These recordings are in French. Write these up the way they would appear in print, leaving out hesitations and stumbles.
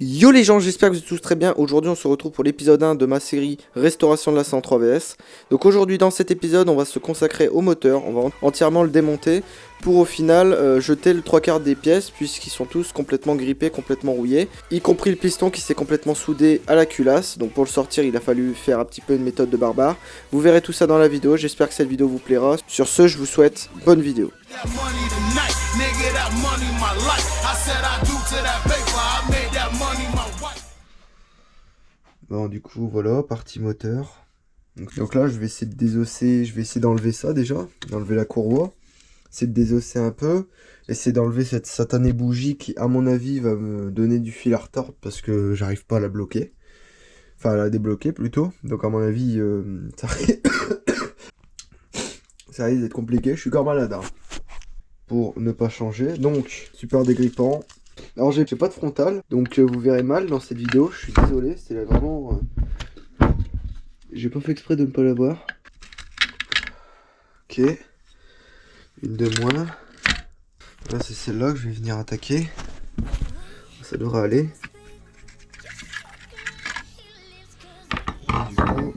Yo les gens, j'espère que vous êtes tous très bien. Aujourd'hui on se retrouve pour l'épisode 1 de ma série Restauration de la 103 VS. Donc aujourd'hui dans cet épisode on va se consacrer au moteur, on va entièrement le démonter pour au final jeter le 3/4 des pièces puisqu'ils sont tous complètement grippés, complètement rouillés, y compris le piston qui s'est complètement soudé à la culasse. Donc pour le sortir il a fallu faire un petit peu une méthode de barbare. Vous verrez tout ça dans la vidéo, j'espère que cette vidéo vous plaira. Sur ce je vous souhaite bonne vidéo. Bon du coup voilà, partie moteur. Donc là je vais essayer de désosser, je vais essayer d'enlever ça déjà, d'enlever la courroie. Essayer de désosser un peu, essayer d'enlever cette satanée bougie qui à mon avis va me donner du fil à retordre parce que j'arrive pas à la bloquer. Enfin à la débloquer plutôt, donc à mon avis ça risque d'être compliqué, je suis encore malade hein, pour ne pas changer. Donc super dégrippant. Alors j'ai pas de frontal, donc vous verrez mal dans cette vidéo, je suis désolé, c'est là vraiment... J'ai pas fait exprès de ne pas l'avoir. Ok. Une de moins. Là c'est celle-là que je vais venir attaquer. Ça devrait aller. Et du coup...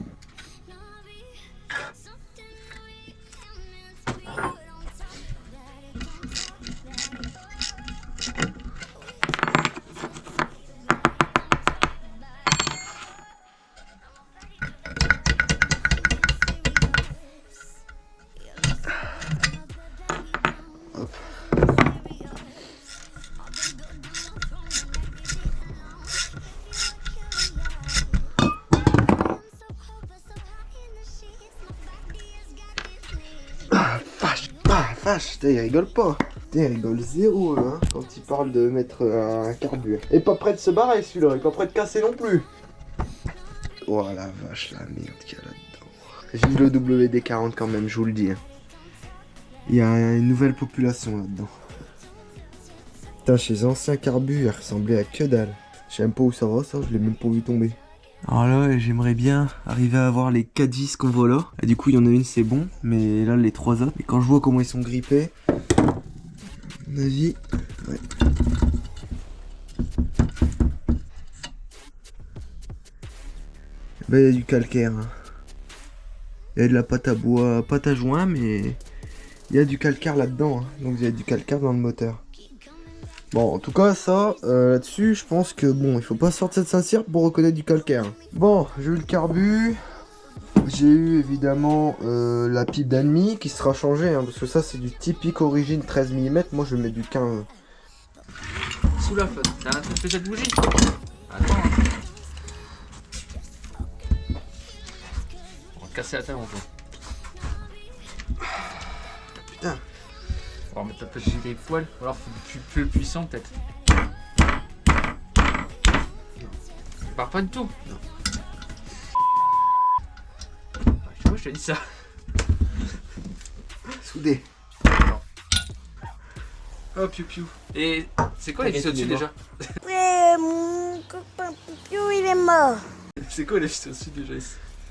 Hop. Vache, il rigole pas. Il rigole zéro hein, quand il parle de mettre un carburant. Et pas prêt de se barrer celui-là, il est pas prêt de casser non plus. Oh la vache, la merde qu'il y a là-dedans. Vive le WD-40 quand même, je vous le dis. Il y a une nouvelle population là-dedans. Putain, chez les anciens carbus, elle ressemblait à que dalle. Je sais même pas où ça va ça, je l'ai même pas vu tomber. Alors là, j'aimerais bien arriver à avoir les 4 vis qu'on voit là. Et du coup, il y en a une, c'est bon. Mais là, les 3 autres. Et quand je vois comment ils sont grippés, à mon avis, ouais. Ben, il y a du calcaire. Hein. Il y a de la pâte à bois, pâte à joint, mais il y a du calcaire là-dedans. Hein. Donc, il y a du calcaire dans le moteur. Bon, en tout cas, ça, là-dessus, je pense que, bon, il faut pas sortir de Saint-Cyr pour reconnaître du calcaire. Bon, j'ai eu le carbu. J'ai eu, évidemment, la pipe d'ennemi qui sera changée, hein, parce que ça, c'est du typique origine 13 mm. Moi, je mets du 15. Sous la flotte, t'as fait cette bougie? Attends. On va te casser la table, mon pote. Putain. On va remettre la petite des poils, ou alors faut plus puissant peut-être. Il part pas du tout. Non. Tu vois, je te dis ça. Soudé. Oh, piou piou. Et c'est quoi les vis au-dessus déjà? Mon copain Pipiou, il est mort. C'est quoi les vis au-dessus déjà?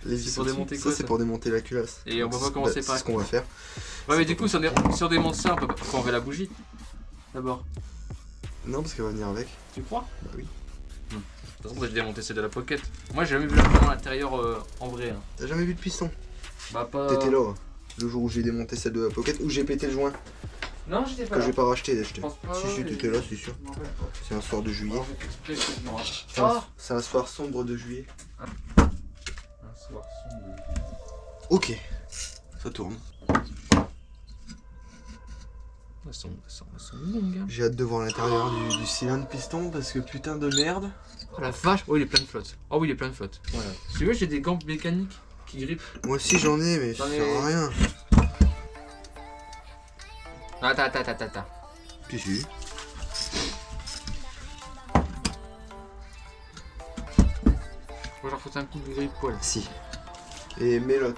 Les C'est vis pour au-dessus. démonter Ça, quoi, c'est ça pour démonter la culasse. Et on va pas commencer par... C'est ce qu'on va faire. Ouais, mais du coup, si on démonte ça, faut enlever la bougie. D'abord. Non, parce qu'elle va venir avec. Tu crois? Bah oui. De toute façon, j'ai démonté celle de la pocket. Moi, j'ai jamais vu la pomme à l'intérieur en vrai. Hein. T'as jamais vu de piston? Bah, pas. T'étais là, hein, le jour où j'ai démonté celle de la pocket, où j'ai pété le joint. Non, j'étais pas Que là. j'ai pas racheté d'acheter. Je pense pas, Si, si, ouais, t'étais là, c'est sûr. Je m'en rappelle pas. C'est un soir de juillet. Alors, je vais t'expliquer ce que je me rappelle. C'est un- C'est un soir sombre de juillet. Un soir sombre. Ok. Ça tourne. Elles sont longues. Hein. J'ai hâte de voir l'intérieur du cylindre piston parce que putain de merde. Oh la vache. Oh, il est plein de flotte. Oh oui, il est plein de flotte. Voilà. Si tu veux, j'ai des gants mécaniques qui grippent. Moi aussi j'en ai, mais ça J'en ai- sert à rien. Attends. Puis si. Faut genre foutre un coup de grille poil. Si. Et mélotte.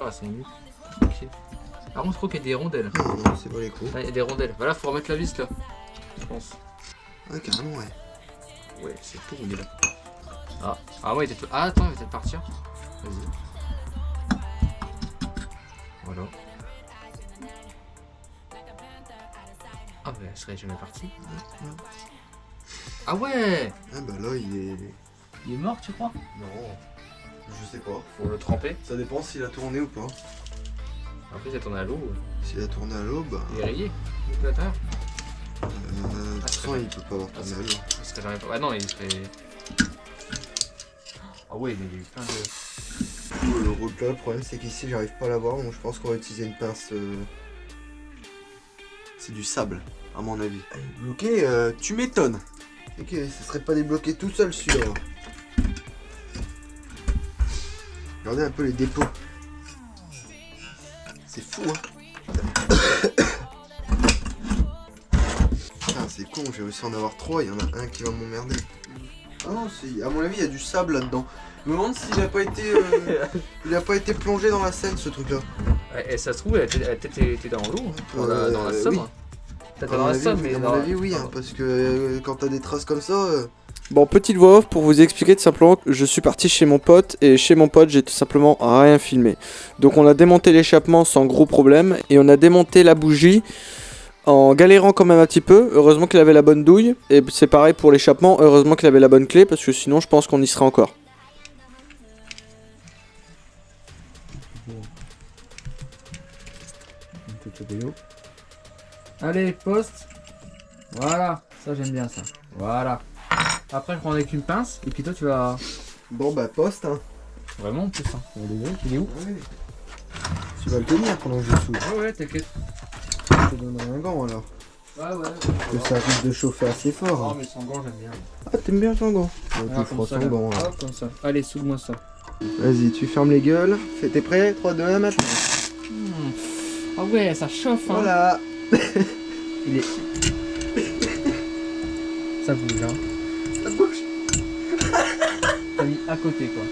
Ah, c'est nul. Ok. Par contre, je crois qu'il y a des rondelles. Non, non, c'est pas les coups. Ah, il y a des rondelles. Voilà, faut remettre la vis là. Je pense. Ah, carrément, ouais. Ouais, c'est tout rouillé là. Ah ouais, il était... Ah, attends, il va peut-être partir. Vas-y. Voilà. Ah mais elle serait jamais partie. Ah ouais. Ah bah là il Il est mort tu crois? Non, je sais pas. Faut le tremper. Ça dépend s'il a tourné ou pas. Après ça tourne à l'eau. S'il a tourné à l'eau, bah... Il est rayé. Il peut l'intérieur. de toute façon il peut pas avoir tourné à l'eau. Il serait jamais pas. Ah non il serait. Ah ouais mais il y a eu plein de. Le route là, le problème c'est qu'ici j'arrive pas à l'avoir, donc je pense qu'on va utiliser une pince... C'est du sable, à mon avis. Bloqué, tu m'étonnes. Ok, ça serait pas débloqué tout seul celui-là. Regardez un peu les dépôts. C'est fou, hein. Putain, c'est con, j'ai réussi à en avoir 3, il y en a un qui va m'emmerder. Ah non, à mon avis, il y a du sable là-dedans. Je me demande s'il a pas été il a pas été plongé dans la Seine, ce truc-là. Et ça se trouve, elle était dans l'eau, hein, dans la Somme. Oui. Peut-être dans la Somme, mais à dans mon avis, oui, hein, parce que quand t'as des traces comme ça... Bon, petite voix off pour vous expliquer tout simplement que je suis parti chez mon pote et chez mon pote j'ai tout simplement rien filmé. Donc on a démonté l'échappement sans gros problème et on a démonté la bougie en galérant quand même un petit peu. Heureusement qu'il avait la bonne douille et c'est pareil pour l'échappement, heureusement qu'il avait la bonne clé parce que sinon je pense qu'on y serait encore. Allez, poste. Voilà, ça j'aime bien ça. Voilà. Après, je prends avec une pince et puis toi tu vas. Bon bah poste, hein. Vraiment en plus, hein. Il est où? Ouais. Tu vas le tenir pendant que je soude. Ouais, t'inquiète. Je te donnerai un gant alors. Ouais. Que ça risque de chauffer assez fort. Non, Hein. mais sans gant, j'aime bien. Ah, t'aimes bien ton gant? Ah, Tu feras ça, ton gant. Là. Hop, comme ça. Allez, soude-moi ça. Vas-y, tu fermes les gueules. T'es prêt? 3, 2, 1, maintenant. Ah ouais, ça chauffe, hein. Voilà. Il est. Ça bouge, hein. Ça bouge. T'as mis à côté, quoi.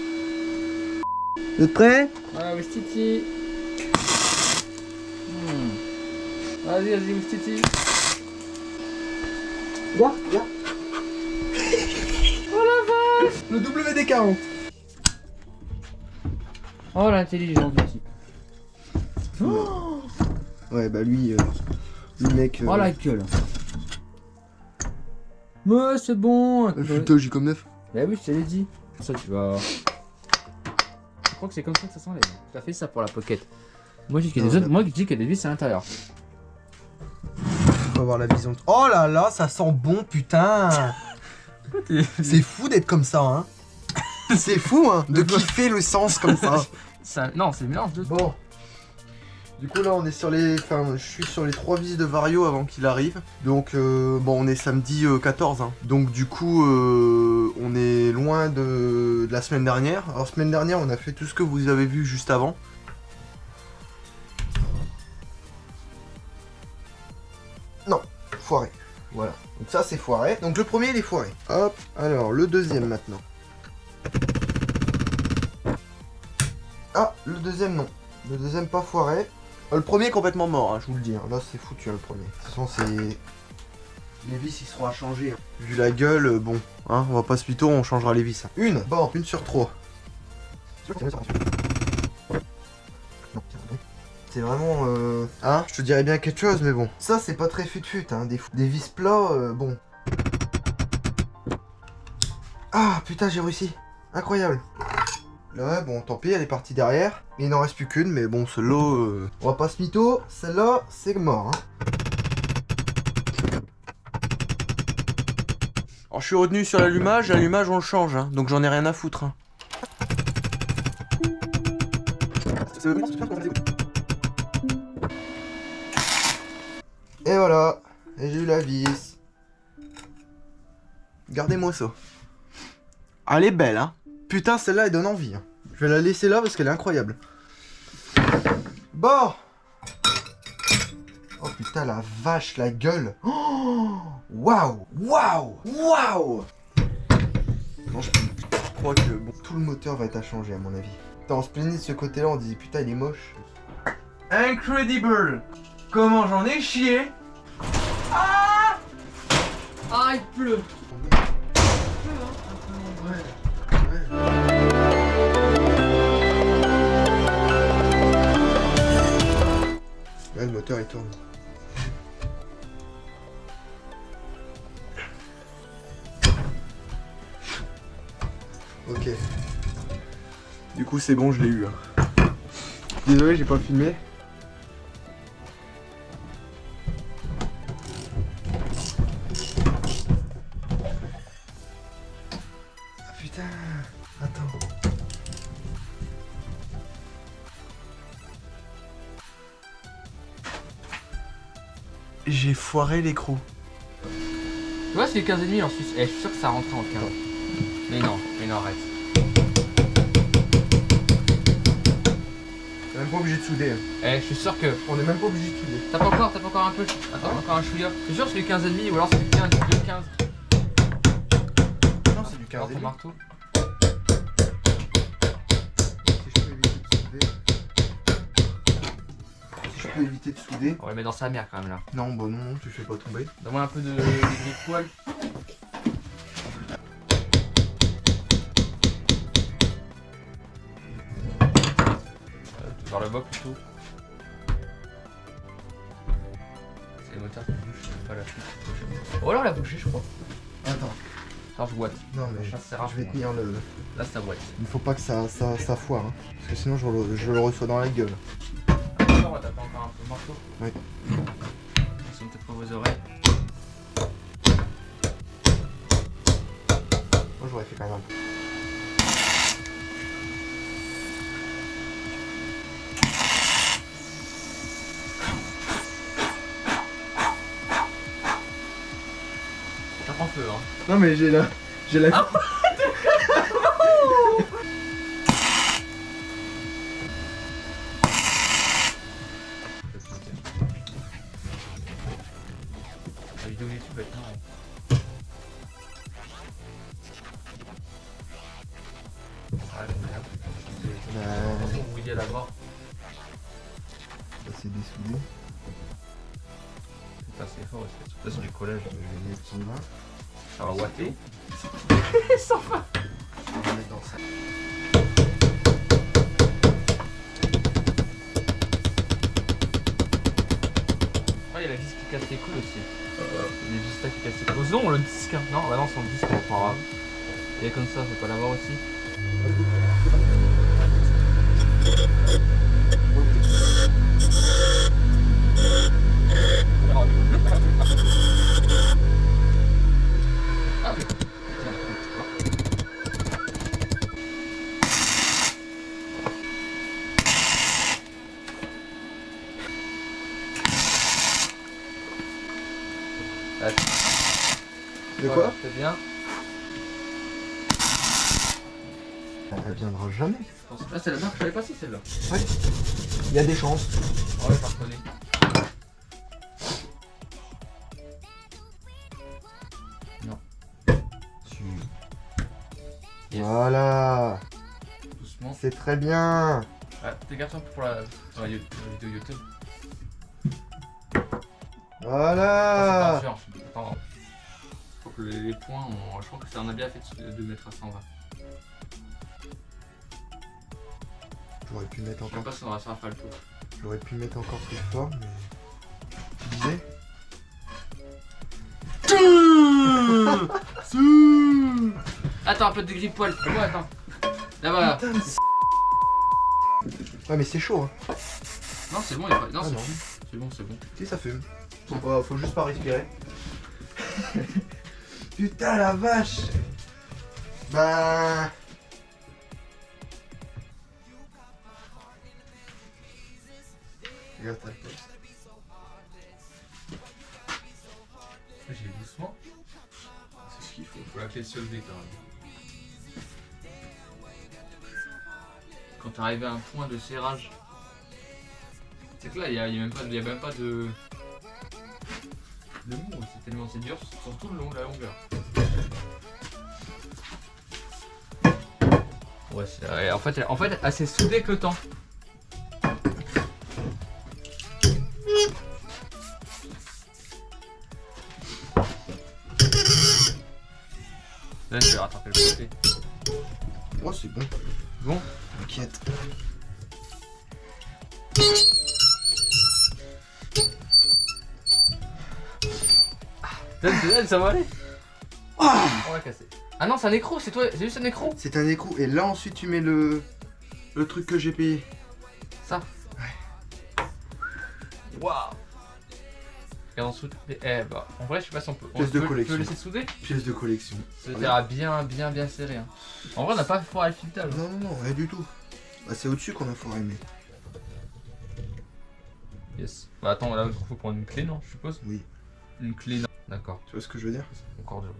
Vous êtes prêts? Voilà, Wistiti. Vas-y, Wistiti. Regarde. Oh la vache! Le WD-40. Oh, l'intelligence du type. Ouais, bah lui mec... Oh la gueule. Ouais, c'est bon. Foutage comme neuf. Bah oui, je te l'ai dit. Ça, tu vas. Je crois que c'est comme ça que ça s'enlève. Tu as fait ça pour la pocket. Moi, je dis qu'il y a des autres. Moi, je dis qu'il y a des vis à l'intérieur. On va voir la vision. Oh là là, ça sent bon, putain. C'est fou d'être comme ça, hein. C'est fou, hein, de kiffer le sens comme ça. Non, c'est le mélange de. Bon. Du coup là on est sur les... Enfin je suis sur les 3 vis de Vario avant qu'il arrive. Donc bon on est samedi 14 hein. Donc du coup on est loin de la semaine dernière. Alors semaine dernière on a fait tout ce que vous avez vu juste avant. Non, foiré. Voilà. Donc ça c'est foiré. Donc le premier il est foiré. Hop, alors le deuxième maintenant. Ah, le deuxième non. Le deuxième pas foiré. Le premier est complètement mort, hein, je vous le dis. Hein. Là c'est foutu hein, le premier. De toute façon c'est... Les vis ils seront à changer. Hein. Vu la gueule, bon, hein, on va pas se mytho, on changera les vis. Hein. Une, bon, une sur 3. C'est vraiment... Hein, je te dirais bien quelque chose, mais bon. Ça c'est pas très fut-fut, hein. Des vis plats, bon. Ah putain j'ai réussi. Incroyable. Là, bon, tant pis, elle est partie derrière. Il n'en reste plus qu'une, mais bon, celle-là, on va pas se mytho. Celle-là, c'est mort. Hein. Alors, je suis retenu sur l'allumage. L'allumage, on le change, hein, donc j'en ai rien à foutre. Hein. Et voilà. Et j'ai eu la vis. Gardez-moi ça. Elle est belle, hein. Putain, celle-là, elle donne envie. Hein. Je vais la laisser là parce qu'elle est incroyable. Bon. Oh putain, la vache, la gueule. Waouh, waouh, waouh. Non, je crois que bon, tout le moteur va être à changer à mon avis. Attends, on se plaignait de ce côté-là, on disait putain, il est moche. Incredible. Comment j'en ai chié. Ah, il pleut. Là, le moteur il tourne. Ok. Du coup, c'est bon, je l'ai eu. Hein. Désolé, j'ai pas filmé. Ah putain. Attends. J'ai foiré l'écrou. Tu vois, c'est 15,5 en Suisse. Eh, je suis sûr que ça rentre en 15. Mais non, arrête. T'es même pas obligé de souder. Hein. Eh, je suis sûr que. On est même pas obligé de souder. Tape encore un peu. Attends, encore un chouïa. Je suis sûr que c'est du 15,5 ou alors c'est du 15, du 15. Non, c'est du 15 Alors ton marteau. Si je peux éviter de souder. On va le mettre dans sa mère quand même là. Non, bah non, tu fais pas tomber. Donne-moi un peu de poil. Vers le bas plutôt. C'est le moteur qui bouge, pas la fuite. Oh là, elle a bougé, je crois. Attends. Alors je boite. Non, mais Ça sert à je vais rien. tenir le. Là, ça boite. Il faut pas que ça foire. Hein. Parce que sinon, je le reçois dans la gueule. On va taper encore un peu le marteau. Oui. Attention peut-être pas vos oreilles. Moi, j'aurais fait quand même un peu. Ça prend feu, hein. Non, mais j'ai la. La vidéo YouTube va être marrante. On mouillé la mort. Ça, c'est dessoudé. C'est assez fort aussi. Ça, c'est du collège. Je vais mettre son main. Ça va ouater. Je vais mettre dans ça. Ah, il y a la vis qui casse les couilles aussi. Il y a des vis là qui cassent les couilles. Non, on le disque. Non, bah non, c'est le disque, c'est pas grave. Et comme ça, faut pas l'avoir aussi. De quoi? C'est bien. Elle viendra jamais. Ah, c'est la marque que je savais pas si celle-là. Ouais. Il y a des chances. Oh, ouais, je la reconnais. Non. Yes. Voilà. Doucement. C'est très bien. Ah, fais gaffe un peu pour la vidéo YouTube. Voilà. Attention, attends. Faut que les points, je crois que ça en a bien fait de mettre à 120. J'aurais pu mettre Je sais encore. pas si on va faire le tour. J'aurais pu mettre encore plus fort, mais. Tu disais. Attends, un peu de grille poil. Ouais, attends. Là-bas. Ouais, mais c'est chaud. Hein. Non, c'est bon, il y a pas. Non, Ah, c'est non. bon. C'est bon, c'est bon. Si, ça fume. Faut juste pas respirer. Putain, la vache. Bah. Regarde ta tête. J'ai doucement. C'est ce qu'il faut. Faut la clé de solder quand même. Quand t'es arrivé à un point de serrage. C'est que là, il y a même pas de mou, c'est tellement c'est dur, surtout le long, la longueur. Ouais, c'est en fait, elle s'est soudée avec le temps. Là, je vais rattraper le côté. Oh, c'est bon. Bon, T'inquiète. ça va aller. On va casser. Ah non, c'est un écrou, c'est toi, c'est juste un écrou. C'est un écrou. Et là, ensuite, tu mets le truc que j'ai payé. Ça. Waouh. Et en dessous, bah, en vrai, je sais pas si on peut. Pièce de collection. Tu peux laisser souder? Pièce de collection. Ça ira bien serré. Hein. En vrai, on n'a pas foiré le filetage. Non, non, non, rien du tout. Bah, c'est au-dessus qu'on a foiré, mais. Yes. Bah, attends, là, il faut prendre une clé, non, je suppose? Oui. Une clé, non. D'accord. Tu vois ce que je veux dire? Encore dur.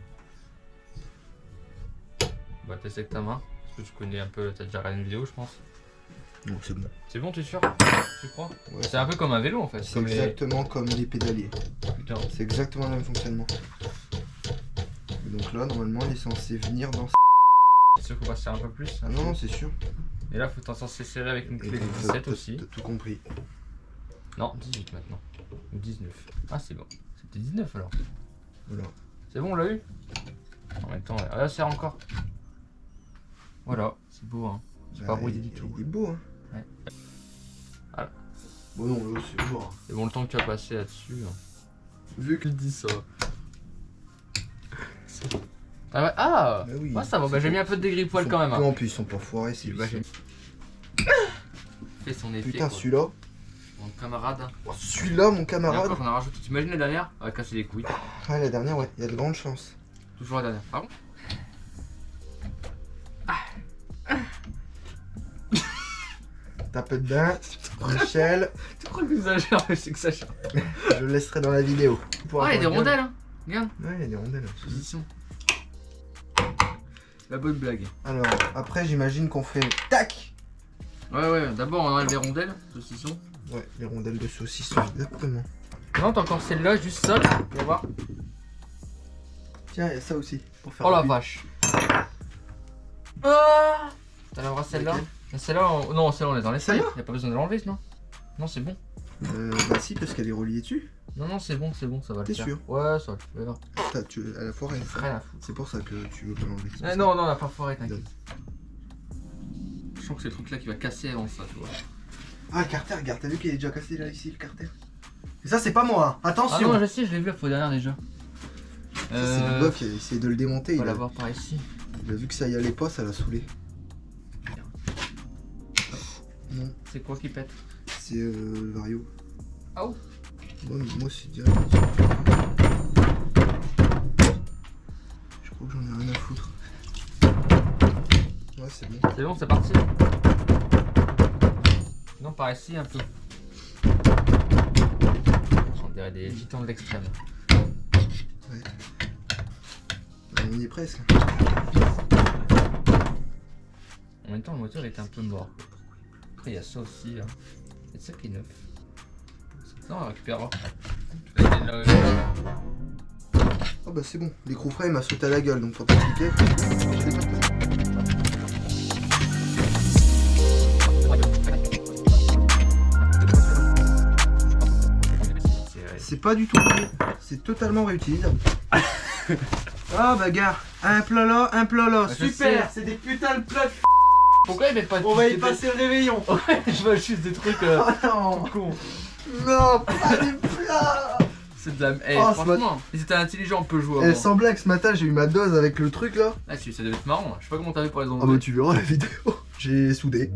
Bah, teste avec ta main. Parce que tu connais un peu, t'as déjà regardé une vidéo, je pense. Non, c'est bon. C'est bon, t'es sûr? Tu crois? Ouais. C'est un peu comme un vélo en fait. C'est Comme exactement comme les pédaliers. Putain. C'est exactement le même fonctionnement. Et donc là, normalement, il est censé venir dans. C'est sûr qu'il faut passer un peu plus. Ah non, non, c'est sûr. Et là, faut t'en censé serrer avec une Et clé de t'as- 17 t'as- aussi. T'as tout compris. Non, 18 maintenant. Ou 19. Ah, c'est bon. C'était 19 alors. Voilà. C'est bon, on l'a eu? En même temps, ouais. Là, serre encore. Voilà, c'est beau, hein. C'est pas brouillé du tout. Il est beau, hein. Ouais. Voilà. Bon, non, là, c'est lourd. C'est bon le temps que tu as passé là-dessus. Hein. Vu que. Il dit ça. Ah ouais, ah Bah oui. ouais, ça va, bah, j'ai mis un peu de dégris-poil quand même. Hein. Non, puis ils sont pas foirés, c'est Bah, lui. Fait son effet. Putain, quoi. celui-là. Mon camarade. Oh, celui-là, mon Et camarade. encore, j'en ai rajouté. T'imagines la dernière? Elle a cassé les couilles. Ouais, la dernière, ouais, il y a de grandes chances. Toujours la dernière. Pardon? Tape dedans. Michel, Tu crois que j'exagère? Mais c'est que ça change. je le laisserai dans la vidéo. Ah, il y a des rondelles, hein. Regarde. Ouais, il y a des rondelles. Position. La bonne blague. Alors, après, j'imagine qu'on fait tac. Ouais, d'abord on enlève les rondelles, saucisson. Ouais, les rondelles de saucisson, exactement. Non, t'as encore celle-là, juste ça, là. Tu vas voir. Tiens, il y a ça aussi. Pour faire Oh la rapide. vache. Ah, t'en as celle-là? Laquelle Celle-là, non, celle-là on les enlève. Celle-là Y'a pas besoin de l'enlever, non? Non, c'est bon. Bah si, parce qu'elle est reliée dessus. Non, c'est bon, ça va le T'es faire. sûr? Ouais, ça va le faire. À la forêt. Rien à foutre. C'est pour ça que tu veux pas l'enlever. Eh, non, on a pas foiré, t'inquiète. Je sens que c'est le truc là qui va casser avant ça, tu vois. Ah, le carter, regarde, t'as vu qu'il est déjà cassé là, ici, le carter? Et ça, c'est pas moi, hein. Ah Attention! non, je sais, je l'ai vu la fois dernière déjà. Ça, c'est le bof qui a essayé de le démonter. On va Il a, l'avoir par ici. il a vu que ça y allait pas, ça l'a saoulé. Non, C'est quoi qui pète? c'est le Vario. Ah oh. Moi c'est direct. Je crois que j'en ai rien à foutre. Ouais, c'est bon. C'est bon, c'est parti. Non, par ici un peu. On dirait des titans de l'extrême. Ouais. On y est presque. En même temps, le moteur est un peu mort. Après, il y a ça aussi. Hein. C'est ça qui est neuf. Ça, on récupérera. Ah bah c'est bon, l'écrou frame m'a sauté à la gueule donc pour t'expliquer. C'est pas du tout vrai, c'est totalement réutilisable. Ah bah gars, un plat là, je sais. super, c'est des putains de plats de Pourquoi ils mettent pas de On va y passer le réveillon. Ouais, je vois juste des trucs Oh non, con. non, pas des plats. C'est de la. Eh, Oh, franchement, ils étaient intelligents, on peut jouer. Eh, avant. sans blague, ce matin j'ai eu ma dose avec le truc là. Ah, ça devait être marrant. Je sais pas comment t'as fait pour les Ah enlever. bah tu verras la vidéo, j'ai soudé.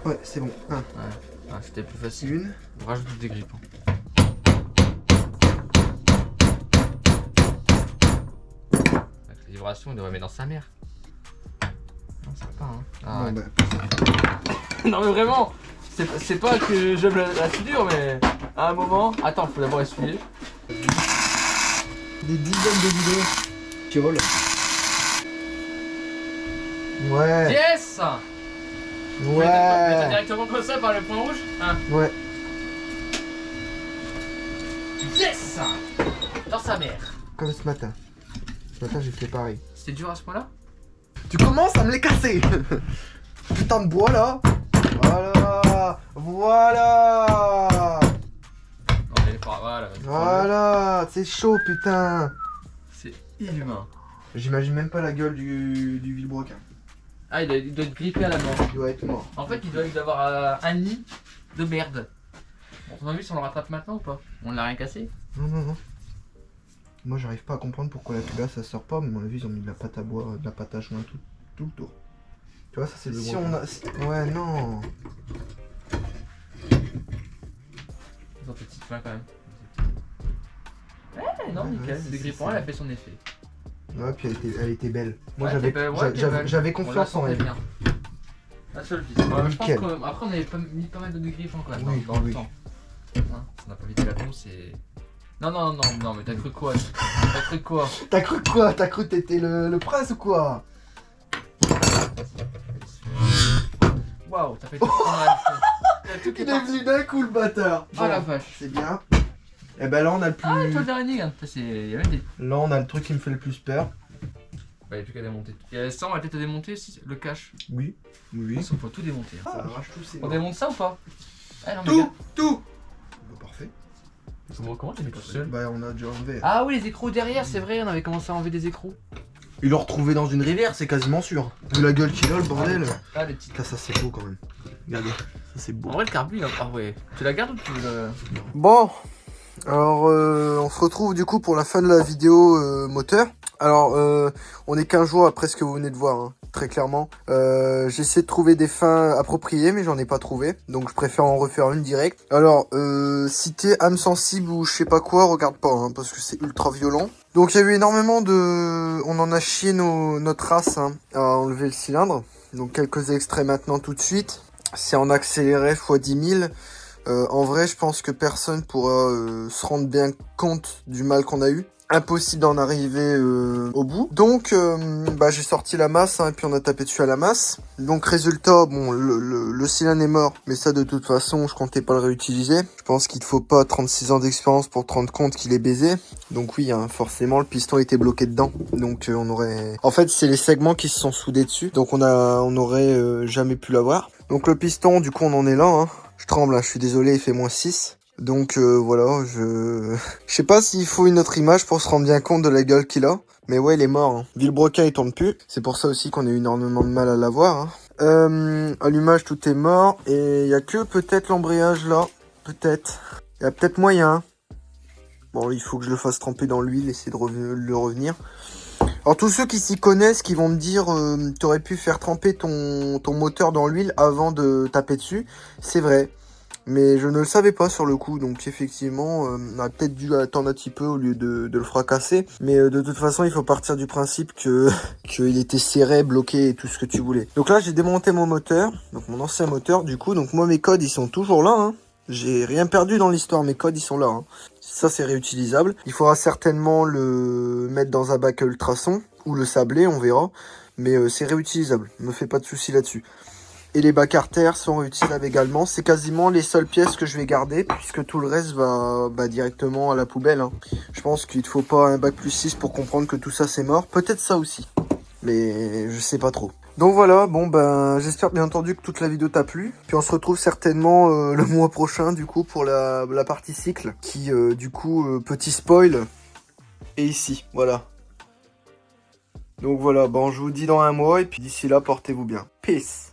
Ouais, c'est bon. Un. Ah, c'était plus facile. Une. On rajoute des grippes. Avec la vibration, il devrait mettre dans sa mère. Non, ça va pas, hein. Ah, Bon, ouais. bah, Non, mais vraiment, c'est pas que j'aime la soudure, mais à un moment. Attends, faut d'abord essuyer. des dizaines de vidéos. Tiol. Ouais. Yes! Mets-toi Ouais. directement comme ça par le point rouge. Hein. Ouais. Yes! Dans sa mère. Comme ce matin. Ce matin j'ai fait pareil. C'était dur à ce point-là? Tu commences à me les casser. Putain de bois là. Voilà. Voilà. Non, mais voilà. Voilà, c'est chaud, putain. C'est inhumain. J'imagine même pas la gueule du vilebrequin. Ah, il doit être grippé à la mort. Il doit être mort. En fait, il doit y avoir un nid de merde. Bon, on a vu si on le rattrape maintenant ou pas? On l'a rien cassé? Non. Moi, j'arrive pas à comprendre pourquoi la tuba ça sort pas, mais à mon avis, ils ont mis de la pâte à bois, de la pâte à joint tout le tour. Tu vois, ça c'est le Si gros. on a. Ouais, non. Dans tes petites mains quand même. Non, Ouais, nickel. ouais, Le c'est grippant, ça. elle a fait son effet. Ouais, puis elle était belle. Moi, Ouais, t'es belle, ouais, t'es belle. j'avais On la confiance en sentait elle. bien. La seule piste. Ouais, je pense Nickel. que, après, on avait mis pas mal de griffons quand même Oui, dans le oui. temps. Hein, on n'a pas vidé la bombe, c'est. Non, mais t'as cru quoi? T'as cru quoi? T'as cru quoi? T'as cru que t'étais le prince ou quoi? Waouh, t'as fait tout ce qu'on a fait. Tout qui est Il est parti. venu d'un coup, le bâtard. Oh la vache. C'est bien. Et ben là, on a le plus. Ah, les toiles d'araignée, regarde. Ça, c'est. Il y a même des. Là, on a le truc qui me fait le plus peur. Bah, il n'y a plus qu'à démonter. Il y a ça, on va peut-être démonter aussi, le cache. Oui. Oui. On faut tout démonter. Hein. Ça arrache tout, c'est On démonte ça ou pas? Ah non, mais gars. Tout. Bah, parfait. Comment t'es mis tout seul? Bah, on a déjà enlevé. Ah oui, les écrous derrière, c'est vrai, on avait commencé à enlever des écrous. Il l'a retrouvé dans une rivière, c'est quasiment sûr. Vu la gueule qu'il a, le bordel. Ah, les petites. Là, ça c'est beau quand même. Regardez, ça c'est beau. En vrai, le carbu, ah ouais. Tu la gardes ou tu le. Bon, alors on se retrouve du coup pour la fin de la vidéo moteur. Alors on est 15 jours après ce que vous venez de voir, hein, très clairement. J'ai essayé de trouver des fins appropriées mais j'en ai pas trouvé. Donc je préfère en refaire une directe. Alors si t'es âme sensible ou je sais pas quoi, regarde pas hein, parce que c'est ultra violent. Donc il y a eu énormément de... On en a chié notre race hein, à enlever le cylindre. Donc quelques extraits maintenant tout de suite. C'est en accéléré x 10 000. En vrai, je pense que personne pourra se rendre bien compte du mal qu'on a eu. Impossible d'en arriver au bout. Donc, j'ai sorti la masse, hein, et puis on a tapé dessus à la masse. Donc, résultat, bon, le cylindre est mort. Mais ça, de toute façon, je comptais pas le réutiliser. Je pense qu'il ne faut pas 36 ans d'expérience pour te rendre compte qu'il est baisé. Donc oui, hein, forcément, le piston était bloqué dedans. Donc, on aurait... En fait, c'est les segments qui se sont soudés dessus. Donc, on aurait jamais pu l'avoir. Donc, le piston, du coup, on en est là, hein. Je tremble, hein, je suis désolé, il fait -6. Donc voilà, je sais pas s'il faut une autre image pour se rendre bien compte de la gueule qu'il a. Mais ouais, il est mort. Hein. Vilebrequin, il tourne plus. C'est pour ça aussi qu'on a eu énormément de mal à l'avoir. Hein. Allumage, tout est mort. Et il y a que peut-être l'embrayage là. Peut-être. Il y a peut-être moyen. Bon, il faut que je le fasse tremper dans l'huile, essayer de le revenir. Alors tous ceux qui s'y connaissent, qui vont me dire t'aurais pu faire tremper ton moteur dans l'huile avant de taper dessus. C'est vrai. Mais je ne le savais pas sur le coup, donc effectivement, on aurait peut-être dû attendre un petit peu au lieu de le fracasser. Mais de toute façon, il faut partir du principe qu'il était serré, bloqué et tout ce que tu voulais. Donc là, j'ai démonté mon moteur, donc mon ancien moteur du coup. Donc moi, mes codes, ils sont toujours là. Hein. J'ai rien perdu dans l'histoire, mes codes, ils sont là. Hein. Ça, c'est réutilisable. Il faudra certainement le mettre dans un bac à ultrasons ou le sabler, on verra. Mais c'est réutilisable, ne me fais pas de soucis là-dessus. Et les bacs artères sont réutilisables également. C'est quasiment les seules pièces que je vais garder, puisque tout le reste va directement à la poubelle. Hein. Je pense qu'il ne faut pas un bac +6 pour comprendre que tout ça c'est mort. Peut-être ça aussi, mais je sais pas trop. Donc voilà, bon ben j'espère bien entendu que toute la vidéo t'a plu. Puis on se retrouve certainement le mois prochain du coup pour la partie cycle. Qui du coup, petit spoil, est ici, voilà. Donc voilà, bon je vous dis dans un mois et puis d'ici là portez-vous bien. Peace.